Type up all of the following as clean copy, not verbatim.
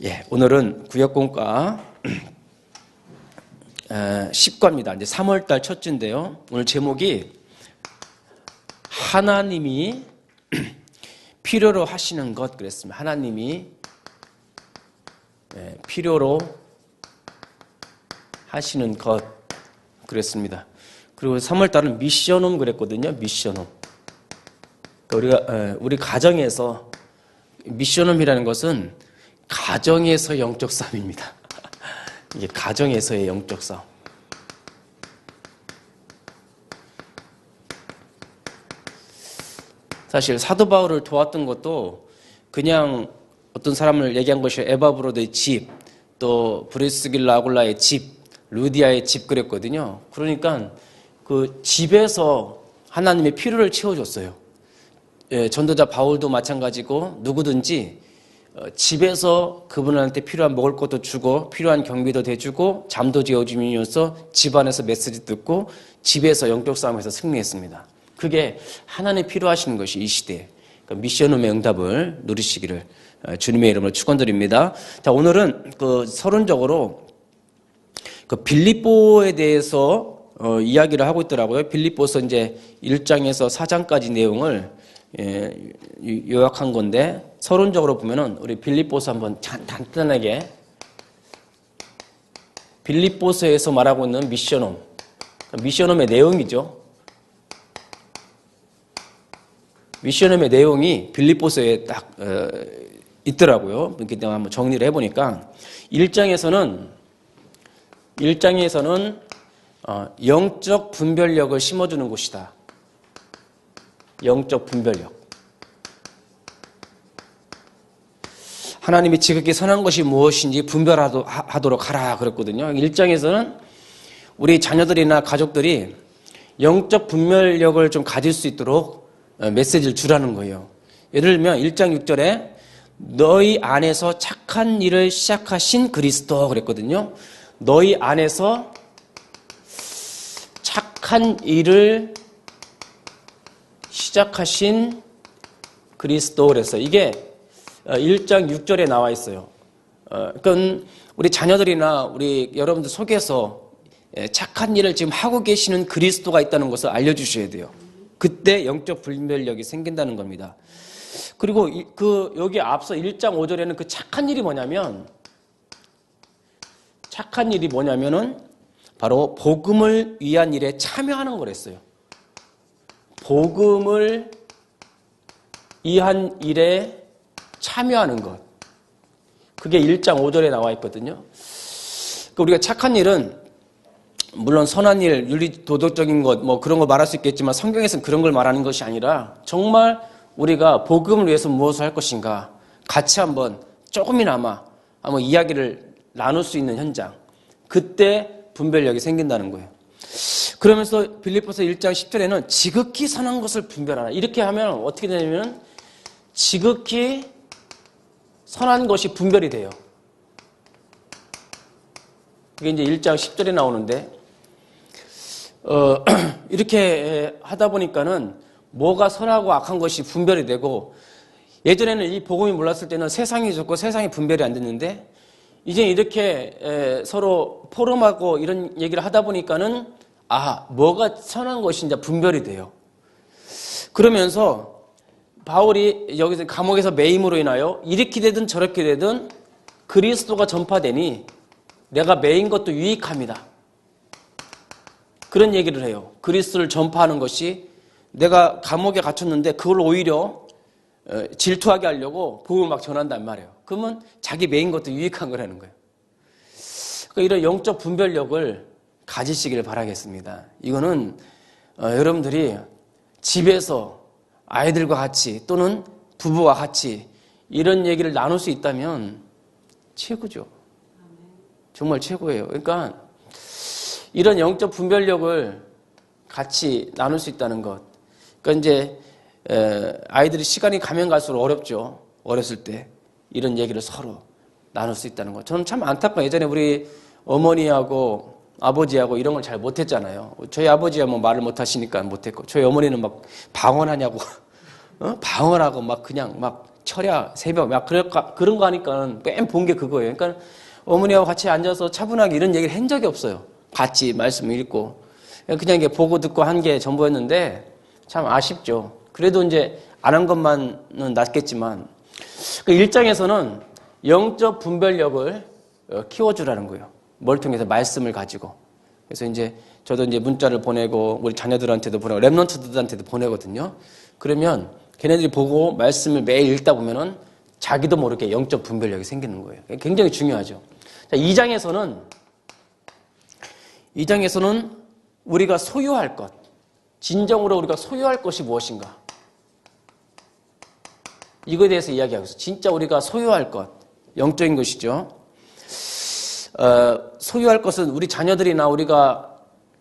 예, 오늘은 구역공과 10과입니다. 이제 3월달 첫 주인데요. 오늘 제목이 하나님이 필요로 하시는 것 그랬습니다. 하나님이 필요로 하시는 것 그랬습니다. 그리고 3월달은 미션홈 그랬거든요. 미션홈. 그러니까 우리 가정에서 미션홈이라는 것은 가정에서 영적 싸움입니다. 이게 가정에서의 영적 싸움. 사실 사도 바울을 도왔던 것도 그냥 어떤 사람을 얘기한 것이 에바브로드의 집, 또 브리스길라 아굴라의 집, 루디아의 집 그랬거든요. 그러니까 그 집에서 하나님의 필요를 채워줬어요. 전도자 바울도 마찬가지고 누구든지 집에서 그분한테 필요한 먹을 것도 주고 필요한 경비도 대주고 잠도 재워주면서 집안에서 메시지 듣고 집에서 영적 싸움에서 승리했습니다. 그게 하나님 필요하시는 것이 이 시대에 그러니까 미션홈의 응답을 누리시기를 주님의 이름으로 축원드립니다. 자, 오늘은 서론적으로 빌립보에 대해서 이야기를 하고 있더라고요. 빌립보서 이제 1장에서 4장까지 내용을 요약한 건데 서론적으로 보면은 우리 빌립보서 한번 간단하게 빌립보서에서 말하고 있는 미션홈의 내용이죠. 미션홈의 내용이 빌립보서에 딱 있더라고요. 이렇게 한번 정리를 해보니까 1장에서는 영적 분별력을 심어주는 곳이다. 영적 분별력. 하나님이 지극히 선한 것이 무엇인지 분별하도록 하라 그랬거든요. 1장에서는 우리 자녀들이나 가족들이 영적 분별력을 좀 가질 수 있도록 메시지를 주라는 거예요. 예를 들면 1장 6절에 너희 안에서 착한 일을 시작하신 그리스도 그랬거든요. 너희 안에서 착한 일을 시작하신 그리스도 그랬어요. 이게 1장 6절에 나와 있어요. 그러니까 우리 자녀들이나 우리 여러분들 속에서 착한 일을 지금 하고 계시는 그리스도가 있다는 것을 알려주셔야 돼요. 그때 영적 분별력이 생긴다는 겁니다. 그리고 여기 앞서 1장 5절에는 그 착한 일이 뭐냐면은 바로 복음을 위한 일에 참여하는 거랬어요. 복음을 위한 일에 참여하는 것. 그게 1장 5절에 나와 있거든요. 우리가 착한 일은 물론 선한 일, 윤리 도덕적인 것 뭐 그런 걸 말할 수 있겠지만 성경에서는 그런 걸 말하는 것이 아니라 정말 우리가 복음을 위해서 무엇을 할 것인가 같이 한번 조금이나마 한번 이야기를 나눌 수 있는 현장. 그때 분별력이 생긴다는 거예요. 그러면서 빌립보서 1장 10절에는 지극히 선한 것을 분별하라. 이렇게 하면 어떻게 되냐면 지극히 선한 것이 분별이 돼요. 그게 이제 1장 10절에 나오는데 이렇게 하다 보니까는 뭐가 선하고 악한 것이 분별이 되고 예전에는 이 복음이 몰랐을 때는 세상이 좋고 세상이 분별이 안 됐는데 이제 이렇게 서로 포럼하고 이런 얘기를 하다 보니까는 뭐가 선한 것인지 분별이 돼요. 그러면서 바울이 여기서 감옥에서 매임으로 인하여 이렇게 되든 저렇게 되든 그리스도가 전파되니 내가 매인 것도 유익합니다. 그런 얘기를 해요. 그리스도를 전파하는 것이 내가 감옥에 갇혔는데 그걸 오히려 질투하게 하려고 복음을 막 전한단 말이에요. 그러면 자기 매인 것도 유익한 거라는 거예요. 그러니까 이런 영적 분별력을 가지시기를 바라겠습니다. 이거는 여러분들이 집에서 아이들과 같이 또는 부부와 같이 이런 얘기를 나눌 수 있다면 최고죠. 정말 최고예요. 그러니까 이런 영적 분별력을 같이 나눌 수 있다는 것. 그러니까 이제 아이들이 시간이 가면 갈수록 어렵죠. 어렸을 때 이런 얘기를 서로 나눌 수 있다는 것. 저는 참 안타까워요. 예전에 우리 어머니하고 아버지하고 이런 걸 잘 못했잖아요. 저희 아버지야 뭐 말을 못하시니까 못했고 저희 어머니는 막 방언하냐고 방언하고 막 그냥 막 철야, 새벽, 막 그런 거 하니까 맨 본 게 그거예요. 그러니까 어머니하고 같이 앉아서 차분하게 이런 얘기를 한 적이 없어요. 같이 말씀 읽고. 그냥 이게 보고 듣고 한 게 전부였는데 참 아쉽죠. 그래도 이제 안 한 것만은 낫겠지만 그 1장에서는 영적 분별력을 키워주라는 거예요. 뭘 통해서 말씀을 가지고. 그래서 이제 저도 이제 문자를 보내고 우리 자녀들한테도 보내고 랩런트들한테도 보내거든요. 그러면 걔네들이 보고 말씀을 매일 읽다 보면은 자기도 모르게 영적 분별력이 생기는 거예요. 굉장히 중요하죠. 자, 2장에서는 우리가 소유할 것, 진정으로 우리가 소유할 것이 무엇인가? 이거에 대해서 이야기하고 있어요. 진짜 우리가 소유할 것, 영적인 것이죠. 소유할 것은 우리 자녀들이나 우리가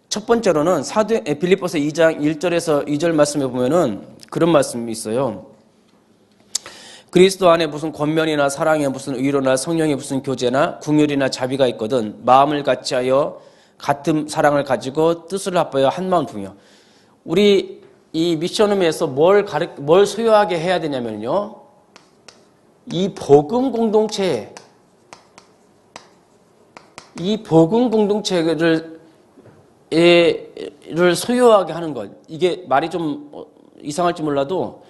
첫 번째로는 빌립보서 2장 1절에서 2절 말씀에 보면은 그런 말씀이 있어요. 그리스도 안에 무슨 권면이나 사랑에 무슨 의로나 성령의 무슨 교제나 궁율이나 자비가 있거든 마음을 같이하여 같은 사랑을 가지고 뜻을 합하여 한마음 동이요. 우리 이 미션홈에서 뭘 소유하게 해야 되냐면요. 이 복음 공동체를 소유하게 하는 것. 이게 말이 좀 이상할지 몰라도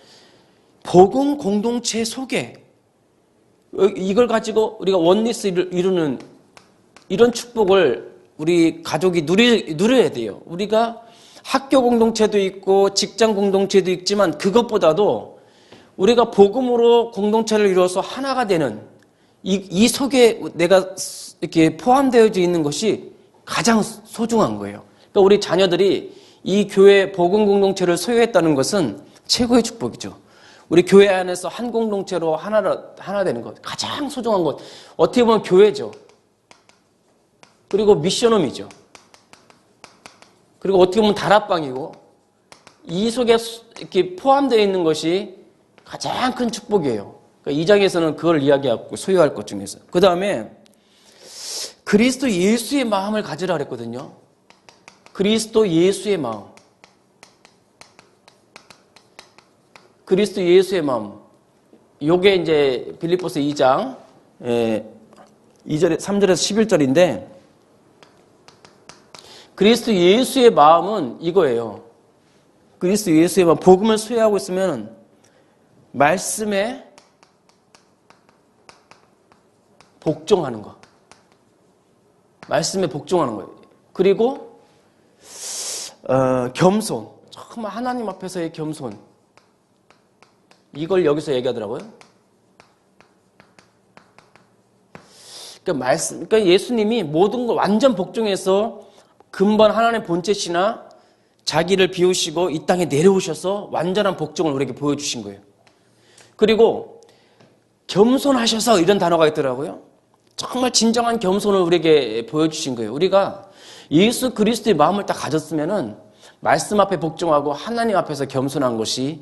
복음 공동체 속에 이걸 가지고 우리가 원리스를 이루는 이런 축복을 우리 가족이 누려야 돼요. 우리가 학교 공동체도 있고 직장 공동체도 있지만 그것보다도 우리가 복음으로 공동체를 이루어서 하나가 되는 이 속에 내가 이렇게 포함되어져 있는 것이 가장 소중한 거예요. 그러니까 우리 자녀들이 이 교회 복음 공동체를 소유했다는 것은 최고의 축복이죠. 우리 교회 안에서 한 공동체로 하나 되는 것. 가장 소중한 것. 어떻게 보면 교회죠. 그리고 미션홈이죠. 그리고 어떻게 보면 다락방이고 이 속에 이렇게 포함되어 있는 것이 가장 큰 축복이에요. 그러니까 2장에서는 그걸 이야기하고 소유할 것 중에서. 그 다음에 그리스도 예수의 마음을 가지라 그랬거든요. 그리스도 예수의 마음. 그리스도 예수의 마음. 요게 이제 빌립보서 2장 3절에서 11절인데 그리스도 예수의 마음은 이거예요. 그리스도 예수의 마음. 복음을 소유하고 있으면 말씀에 복종하는 거. 말씀에 복종하는 거예요. 그리고 겸손. 정말 하나님 앞에서의 겸손. 이걸 여기서 얘기하더라고요. 그러니까 예수님이 모든 걸 완전 복종해서 근본 하나님의 본체시나 자기를 비우시고 이 땅에 내려오셔서 완전한 복종을 우리에게 보여주신 거예요. 그리고 겸손하셔서 이런 단어가 있더라고요. 정말 진정한 겸손을 우리에게 보여주신 거예요. 우리가 예수 그리스도의 마음을 딱 가졌으면은 말씀 앞에 복종하고 하나님 앞에서 겸손한 것이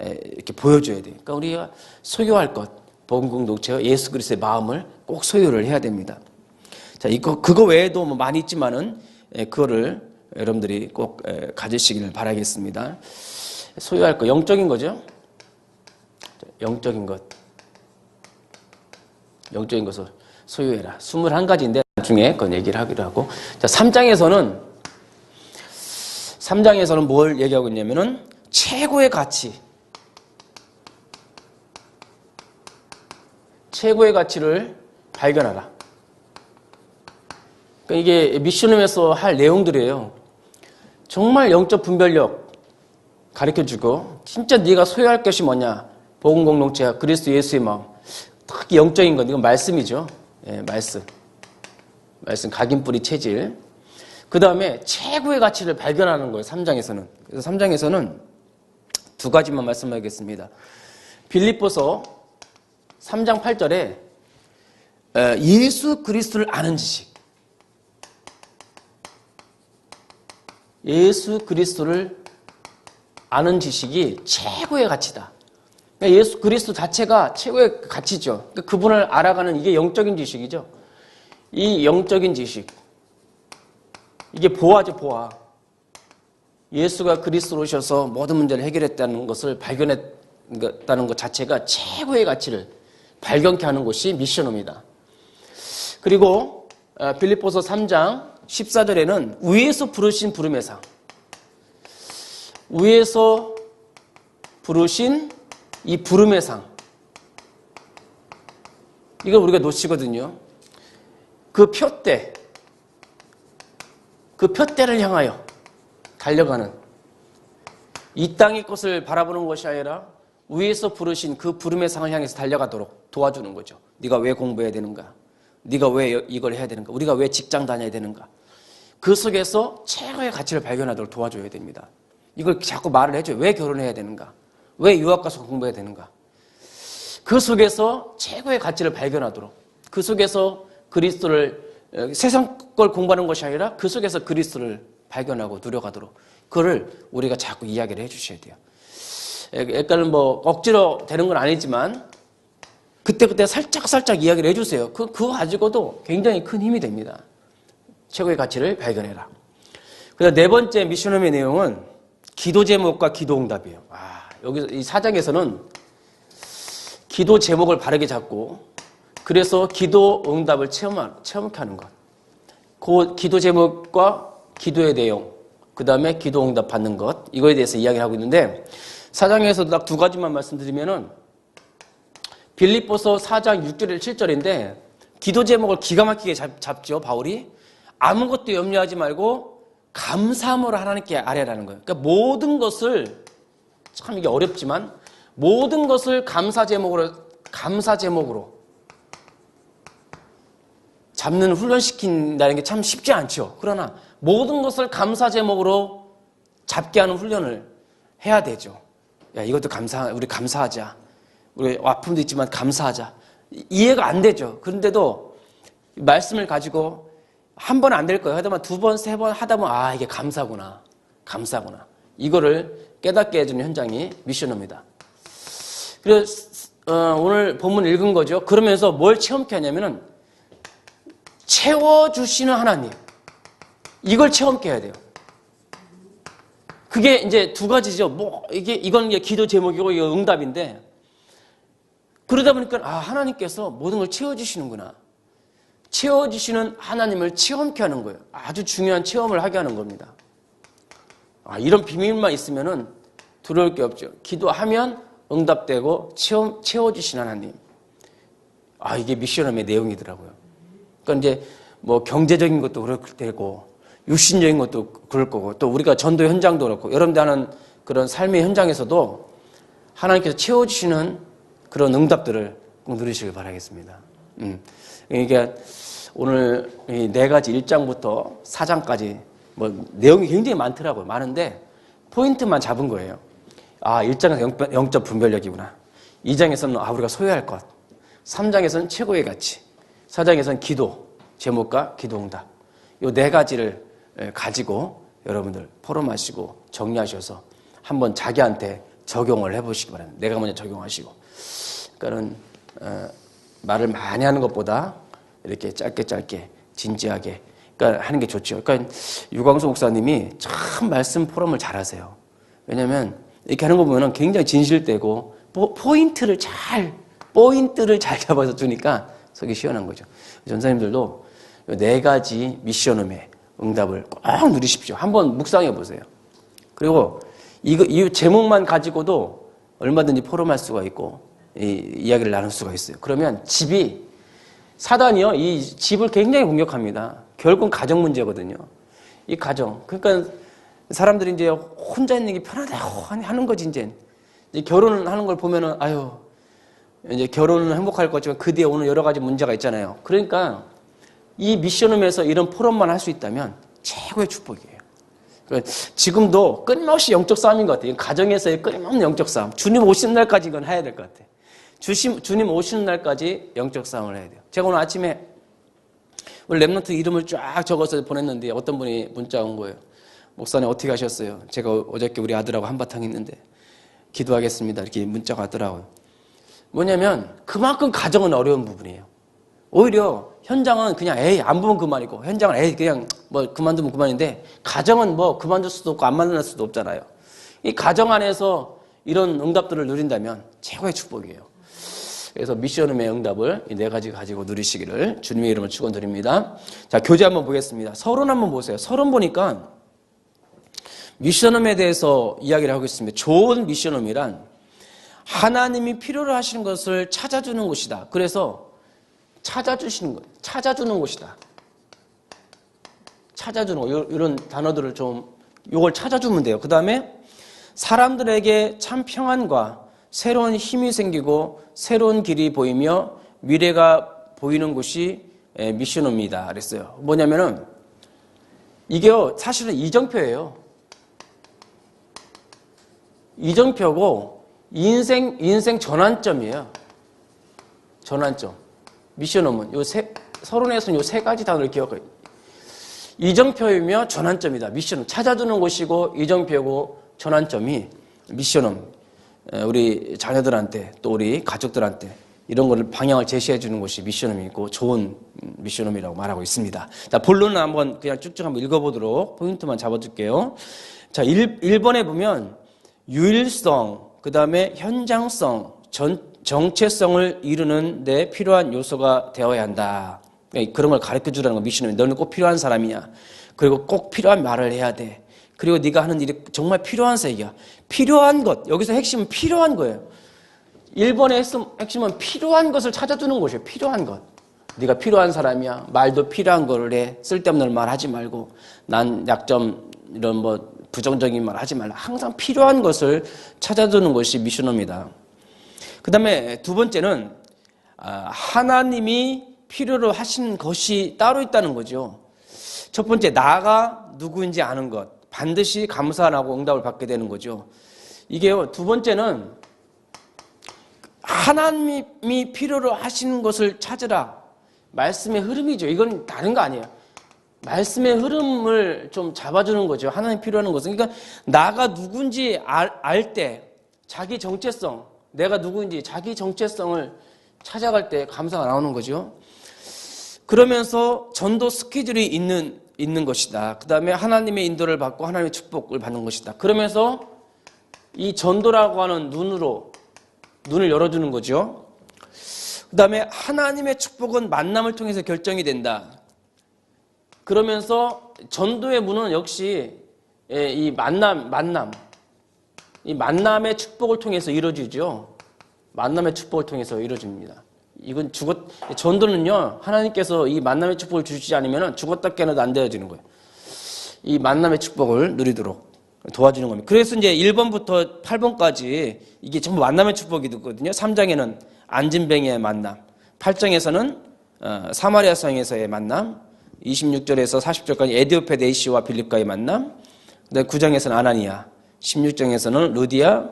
이렇게 보여줘야 돼요. 그러니까 우리가 소유할 것, 복음 공동체와 예수 그리스도의 마음을 꼭 소유를 해야 됩니다. 자, 그거 외에도 뭐 많이 있지만은 그거를 여러분들이 꼭 가지시기를 바라겠습니다. 소유할 것, 영적인 거죠. 영적인 것. 영적인 것을 소유해라. 21가지인데 나중에 그건 얘기를 하기로 하고. 자, 3장에서는 뭘 얘기하고 있냐면은 최고의 가치. 최고의 가치를 발견하라. 그러니까 이게 미션홈에서 할 내용들이에요. 정말 영적 분별력 가르쳐주고 진짜 네가 소유할 것이 뭐냐. 복음 공동체와 그리스도 예수의 마음. 특히 영적인 것, 이건 말씀이죠. 말씀, 각인뿌리 체질. 그 다음에 최고의 가치를 발견하는 거예요. 3장에서는. 그래서 3장에서는 두 가지만 말씀하겠습니다. 빌립보서 3장 8절에 예수 그리스도를 아는 지식. 예수 그리스도를 아는 지식이 최고의 가치다. 그러니까 예수 그리스도 자체가 최고의 가치죠. 그러니까 그분을 알아가는 이게 영적인 지식이죠. 이 영적인 지식. 이게 보아죠, 보아. 예수가 그리스도로 오셔서 모든 문제를 해결했다는 것을 발견해 다는 것 자체가 최고의 가치를 발견케 하는 곳이 미션홈이다. 그리고 빌립보서 3장 14절에는 위에서 부르신 부름의 상, 위에서 부르신 이 부름의 상, 이걸 우리가 놓치거든요. 그 표대를 향하여 달려가는, 이 땅의 것을 바라보는 것이 아니라 위에서 부르신 그 부름의 상을 향해서 달려가도록 도와주는 거죠. 네가 왜 공부해야 되는가? 네가 왜 이걸 해야 되는가? 우리가 왜 직장 다녀야 되는가? 그 속에서 최고의 가치를 발견하도록 도와줘야 됩니다. 이걸 자꾸 말을 해줘요. 왜 결혼해야 되는가? 왜 유학 가서 공부해야 되는가? 그 속에서 최고의 가치를 발견하도록, 그 속에서 그리스도를, 세상 걸 공부하는 것이 아니라 그 속에서 그리스도를 발견하고 누려가도록, 그거를 우리가 자꾸 이야기를 해주셔야 돼요. 약간은 뭐 억지로 되는 건 아니지만 그때그때 살짝 이야기를 해주세요. 그거 가지고도 굉장히 큰 힘이 됩니다. 최고의 가치를 발견해라. 그래서 네 번째 미션홈의 내용은 기도 제목과 기도 응답이에요. 여기서 이 4장에서는 기도 제목을 바르게 잡고, 그래서 기도 응답을 체험케 하는 것. 그 기도 제목과 기도의 내용, 그 다음에 기도 응답 받는 것, 이거에 대해서 이야기를 하고 있는데, 4장에서도 딱 두 가지만 말씀드리면은, 빌립보서 4장 6절에 7절인데, 기도 제목을 기가 막히게 잡죠, 바울이. 아무것도 염려하지 말고 감사함으로 하나님께 아뢰라는 거예요. 그러니까 모든 것을, 참 이게 어렵지만, 모든 것을 감사 제목으로 잡는, 훈련시킨다는 게 참 쉽지 않죠. 그러나 모든 것을 감사 제목으로 잡게 하는 훈련을 해야 되죠. 야, 이것도 우리 감사하자. 우리 아픔도 있지만 감사하자. 이해가 안 되죠. 그런데도 말씀을 가지고 한 번 안 될 거예요. 하다 보면 두 번, 세 번 하다 보면 이게 감사구나. 이거를 깨닫게 해주는 현장이 미션홈이다. 그래서 오늘 본문 읽은 거죠. 그러면서 뭘 체험케 하냐면은 채워주시는 하나님, 이걸 체험케 해야 돼요. 그게 이제 두 가지죠. 이건 기도 제목이고 이거 응답인데, 그러다 보니까 하나님께서 모든 걸 채워주시는구나. 채워주시는 하나님을 체험케 하는 거예요. 아주 중요한 체험을 하게 하는 겁니다. 이런 비밀만 있으면은 두려울 게 없죠. 기도하면 응답되고 채워주신 하나님. 이게 미션홈의 내용이더라고요. 그러니까 이제 뭐 경제적인 것도 그럴 테고, 육신적인 것도 그럴 거고, 또 우리가 전도 현장도 그렇고, 여러분들 하는 그런 삶의 현장에서도 하나님께서 채워주시는 그런 응답들을 꼭 누리시길 바라겠습니다. 그러니까 오늘 이 네 가지 1장부터 4장까지 뭐 내용이 굉장히 많더라고요. 많은데 포인트만 잡은 거예요. 1장에서 영적 분별력이구나. 2장에서는 우리가 소유할 것. 3장에서는 최고의 가치. 4장에서는 기도 제목과 기도 응답. 이 네 가지를 가지고 여러분들 포럼하시고 정리하셔서 한번 자기한테 적용을 해보시기 바랍니다. 내가 먼저 적용하시고. 그러니까는 말을 많이 하는 것보다 이렇게 짧게 진지하게 그러니까 하는 게 좋죠. 그러니까 유광수 목사님이 참 말씀 포럼을 잘하세요. 왜냐하면 이렇게 하는 거 보면 굉장히 진실되고 포인트를 잘 잡아서 주니까 속이 시원한 거죠. 전사님들도 네 가지 미션홈의 응답을 꼭 누리십시오. 한번 묵상해 보세요. 그리고 이 제목만 가지고도 얼마든지 포럼할 수가 있고 이야기를 나눌 수가 있어요. 그러면 사단이요, 이 집을 굉장히 공격합니다. 결국은 가정 문제거든요. 이 가정. 그러니까 사람들이 이제 혼자 있는 게 편하다고 하는 거지, 이제 결혼하는 걸 보면은, 이제 결혼은 행복할 거지만 그 뒤에 오는 여러 가지 문제가 있잖아요. 그러니까 이 미션홈에서 이런 포럼만 할 수 있다면 최고의 축복이에요. 그러니까 지금도 끊임없이 영적 싸움인 것 같아요. 가정에서의 끊임없는 영적 싸움. 주님 오시는 날까지 이건 해야 될 것 같아요. 주님 오시는 날까지 영적 싸움을 해야 돼요. 제가 오늘 아침에 우리 랩런트 이름을 쫙 적어서 보냈는데 어떤 분이 문자 온 거예요. 목사님 어떻게 하셨어요? 제가 어저께 우리 아들하고 한바탕 했는데 기도하겠습니다. 이렇게 문자가 왔더라고요. 뭐냐면 그만큼 가정은 어려운 부분이에요. 오히려 현장은 그냥 안 보면 그만이고, 현장은 그냥 뭐 그만두면 그만인데, 가정은 뭐 그만둘 수도 없고 안 만날 수도 없잖아요. 이 가정 안에서 이런 응답들을 누린다면 최고의 축복이에요. 그래서 미션홈의 응답을 이 4가지 가지고 누리시기를 주님의 이름으로 축원드립니다. 자, 교재 한번 보겠습니다. 서론 한번 보세요. 서론 보니까 미션홈에 대해서 이야기를 하고 있습니다. 좋은 미션홈이란 하나님이 필요로 하시는 것을 찾아주는 곳이다. 그래서 찾아주시는 거예요. 찾아주는 곳이다. 찾아주는 거. 이런 단어들을 좀 이걸 찾아주면 돼요. 그 다음에 사람들에게 참 평안과 새로운 힘이 생기고 새로운 길이 보이며 미래가 보이는 곳이 미션홈이다 그랬어요. 뭐냐면은 이게 사실은 이정표예요. 이정표고 인생 전환점이에요. 전환점. 미션홈은 서론에서는 요 3가지 단어를 기억해요. 이정표이며 전환점이다. 미션홈. 찾아주는 곳이고 이정표고 전환점이 미션홈. 우리 자녀들한테 또 우리 가족들한테 이런 거를 방향을 제시해 주는 곳이 미션홈이고 좋은 미션홈이라고 말하고 있습니다. 자, 본론은 한번 그냥 쭉쭉 한번 읽어보도록 포인트만 잡아줄게요. 자, 1번에 보면 유일성, 그 다음에 현장성, 정체성을 이루는 데 필요한 요소가 되어야 한다. 그런 걸 가르쳐 주라는 거 미션홈이. 너는 꼭 필요한 사람이야. 그리고 꼭 필요한 말을 해야 돼. 그리고 네가 하는 일이 정말 필요한 사역이야. 필요한 것. 여기서 핵심은 필요한 거예요. 1번의 핵심은 필요한 것을 찾아주는 것이에요. 필요한 것. 네가 필요한 사람이야. 말도 필요한 거를 해. 쓸데없는 말 하지 말고 난 약점 이런 뭐 부정적인 말 하지 말라. 항상 필요한 것을 찾아주는 것이 미션홈이다. 그 다음에 2번째는 하나님이 필요로 하신 것이 따로 있다는 거죠. 첫 번째, 나가 누구인지 아는 것. 반드시 감사하고 응답을 받게 되는 거죠. 이게요, 2번째는 하나님이 필요로 하시는 것을 찾으라. 말씀의 흐름이죠. 이건 다른 거 아니에요. 말씀의 흐름을 좀 잡아주는 거죠. 하나님 필요한 것은. 그러니까 나가 누군지 알 때 자기 정체성, 내가 누구인지 자기 정체성을 찾아갈 때 감사가 나오는 거죠. 그러면서 전도 스케줄이 있는 것이다. 그 다음에 하나님의 인도를 받고 하나님의 축복을 받는 것이다. 그러면서 이 전도라고 하는 눈을 열어주는 거죠. 그 다음에 하나님의 축복은 만남을 통해서 결정이 된다. 그러면서 전도의 문은 역시 이 이 만남의 축복을 통해서 이루어지죠. 만남의 축복을 통해서 이루어집니다. 이건 전도는요, 하나님께서 이 만남의 축복을 주시지 않으면 죽었다 깨어나도 안 되어지는 거예요. 이 만남의 축복을 누리도록 도와주는 겁니다. 그래서 이제 1번부터 8번까지 이게 전부 만남의 축복이 있거든요. 3장에는 안진뱅이의 만남, 8장에서는 사마리아 성에서의 만남, 26절에서 40절까지 에디오페 네이시와 빌립과의 만남, 그다음에 9장에서는 아나니아, 16장에서는 루디아,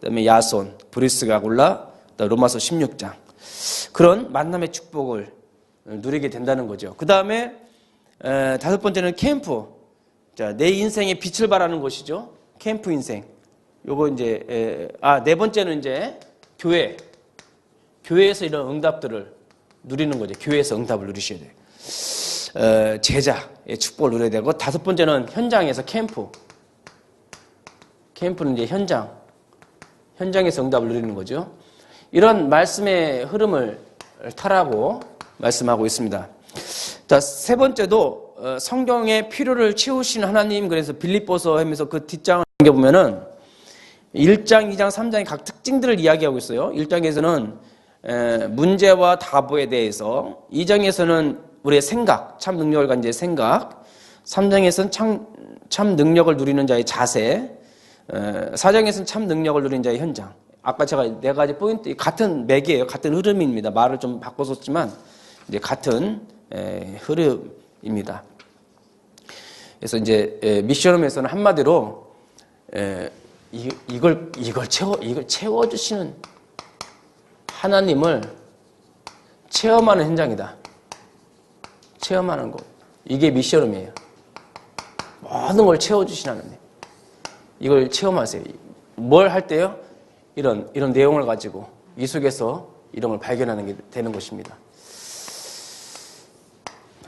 그다음에 야손, 브리스가 골라, 로마서 16장. 그런 만남의 축복을 누리게 된다는 거죠. 그 다음에 5번째는 캠프. 자, 내 인생의 빛을 발하는 것이죠. 캠프 인생. 요거 이제 4번째는 이제 교회에서 이런 응답들을 누리는 거죠. 교회에서 응답을 누리셔야 돼요. 제자의 축복을 누려야 되고, 5번째는 현장에서 캠프. 캠프는 이제 현장에서 응답을 누리는 거죠. 이런 말씀의 흐름을 타라고 말씀하고 있습니다. 자, 3번째도 성경의 필요를 채우신 하나님. 그래서 빌립보서 하면서 그 뒷장을 보면은 1장, 2장, 3장의 각 특징들을 이야기하고 있어요. 1장에서는 문제와 답에 대해서, 2장에서는 우리의 생각, 참 능력을 가진 자의 생각, 3장에서는 참 능력을 누리는 자의 자세, 4장에서는 참 능력을 누리는 자의 현장. 아까 제가 4가지 포인트, 같은 맥이에요. 같은 흐름입니다. 말을 좀 바꿨었지만 이제 같은 흐름입니다. 그래서 이제 미션홈에서는 한마디로 이걸 채워주시는 하나님을 체험하는 현장이다. 체험하는 것. 이게 미션홈이에요. 모든 걸 채워주시는 하나님. 이걸 체험하세요. 뭘 할 때요? 이런 내용을 가지고 이 속에서 이런 걸 발견하는 게 되는 것입니다.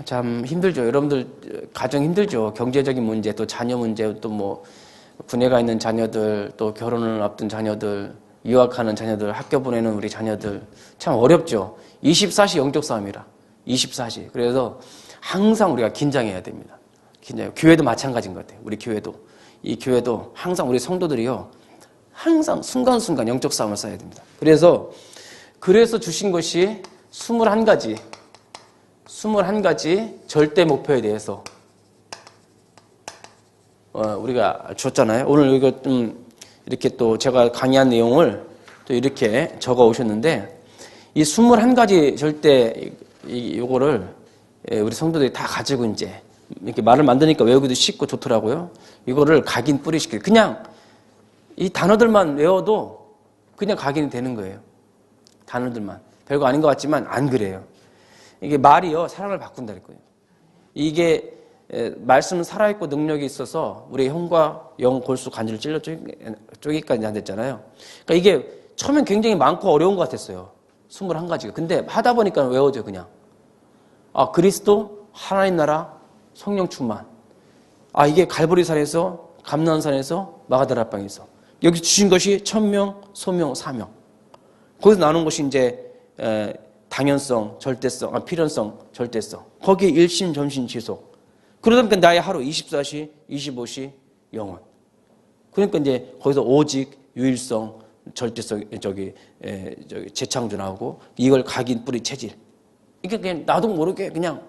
참 힘들죠. 여러분들 가정 힘들죠. 경제적인 문제, 또 자녀 문제, 또 뭐 군에 가 있는 자녀들, 또 결혼을 앞둔 자녀들, 유학하는 자녀들, 학교 보내는 우리 자녀들 참 어렵죠. 24시 영적 싸움이라. 24시. 그래서 항상 우리가 긴장해야 됩니다. 긴장. 교회도 마찬가지인 것 같아요. 우리 교회도. 이 교회도 항상 우리 성도들이요. 항상 순간순간 영적 싸움을 싸야 됩니다. 그래서 주신 것이 21가지 절대 목표에 대해서 우리가 줬잖아요. 오늘 이거 이렇게 또 제가 강의한 내용을 또 이렇게 적어 오셨는데 이 21가지 절대 요거를 우리 성도들이 다 가지고 이제 이렇게 말을 만드니까 외우기도 쉽고 좋더라고요. 이거를 각인 뿌리시키고 그냥 이 단어들만 외워도 그냥 각인이 되는 거예요. 단어들만. 별거 아닌 것 같지만 안 그래요. 이게 말이요. 사람을 바꾼다 그랬거든요. 이게 말씀은 살아있고 능력이 있어서 우리의 혀과 영, 골수, 관절을 찔러 쪼기까지 한댔잖아요. 그러니까 이게 처음엔 굉장히 많고 어려운 것 같았어요. 21가지가. 근데 하다 보니까 외워져요, 그냥. 아, 그리스도, 하나님 나라, 성령 충만. 아, 이게 갈보리산에서, 감난산에서, 마가다라방에서. 여기 주신 것이 천명, 소명, 사명. 거기서 나눈 것이 이제 당연성, 절대성, 필연성, 절대성. 거기에 일심, 전심, 지속. 그러다 보니까 나의 하루 24시, 25시, 영원. 그러니까 이제 거기서 오직, 유일성, 절대성, 재창조 나오고 이걸 각인, 뿌리, 체질. 이게 그냥 나도 모르게 그냥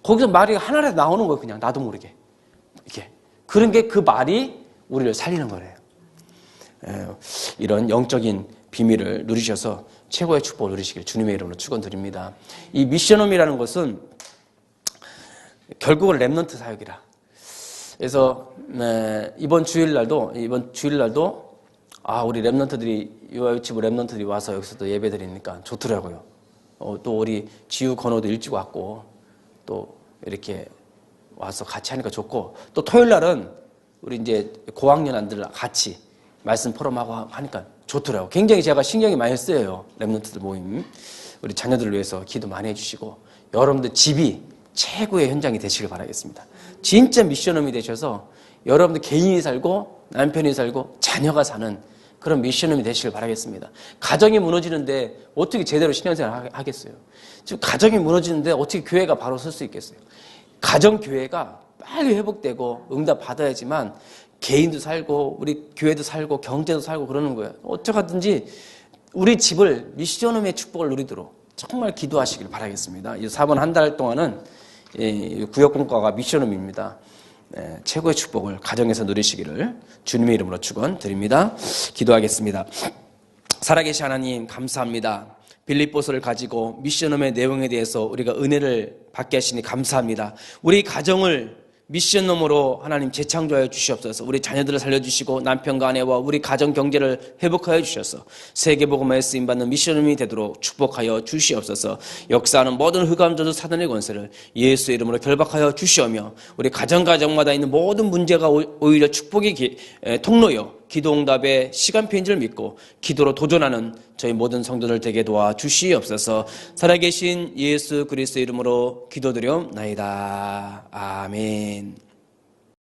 거기서 말이 하나라도 나오는 거예요. 그냥 나도 모르게. 이렇게. 그런 게 그 말이 우리를 살리는 거래요. 이런 영적인 비밀을 누리셔서 최고의 축복을 누리시길 주님의 이름으로 축원드립니다. 이 미션홈이라는 것은 결국은 렘넌트 사역이라. 그래서 이번 주일날도 우리 렘넌트들이 유아유치부 렘넌트들이 와서 여기서 또 예배드리니까 좋더라고요. 또 우리 지우 건호도 일찍 왔고 또 이렇게 와서 같이 하니까 좋고 또 토요일날은 우리 이제 고학년 안들 같이 말씀 포럼하고 하니까 좋더라고요. 굉장히 제가 신경이 많이 쓰여요. 렘넌트들 모임. 우리 자녀들을 위해서 기도 많이 해주시고 여러분들 집이 최고의 현장이 되시길 바라겠습니다. 진짜 미션홈이 되셔서 여러분들 개인이 살고 남편이 살고 자녀가 사는 그런 미션홈이 되시길 바라겠습니다. 가정이 무너지는데 어떻게 제대로 신앙생활을 하겠어요? 지금 가정이 무너지는데 어떻게 교회가 바로 설 수 있겠어요? 가정교회가 빨리 회복되고 응답 받아야지만 개인도 살고 우리 교회도 살고 경제도 살고 그러는 거예요. 어쩌든지 우리 집을 미션홈의 축복을 누리도록 정말 기도하시길 바라겠습니다. 이 4번 한 달 동안은 구역분과가 미션홈입니다. 최고의 축복을 가정에서 누리시기를 주님의 이름으로 축원드립니다. 기도하겠습니다. 살아계신 하나님 감사합니다. 빌립보서를 가지고 미션홈의 내용에 대해서 우리가 은혜를 받게 하시니 감사합니다. 우리 가정을 미션홈으로 하나님 재창조하여 주시옵소서. 우리 자녀들을 살려주시고 남편과 아내와 우리 가정 경제를 회복하여 주셔서 세계복음화에 쓰임받는 미션홈이 되도록 축복하여 주시옵소서. 역사하는 모든 흑암저주 사단의 권세를 예수의 이름으로 결박하여 주시오며 우리 가정마다 있는 모든 문제가 오히려 축복의 통로요 기도응답의 시간표인 줄 믿고 기도로 도전하는 저희 모든 성도들 되게 도와주시옵소서. 살아계신 예수 그리스도의 이름으로 기도드리옵나이다. 아멘.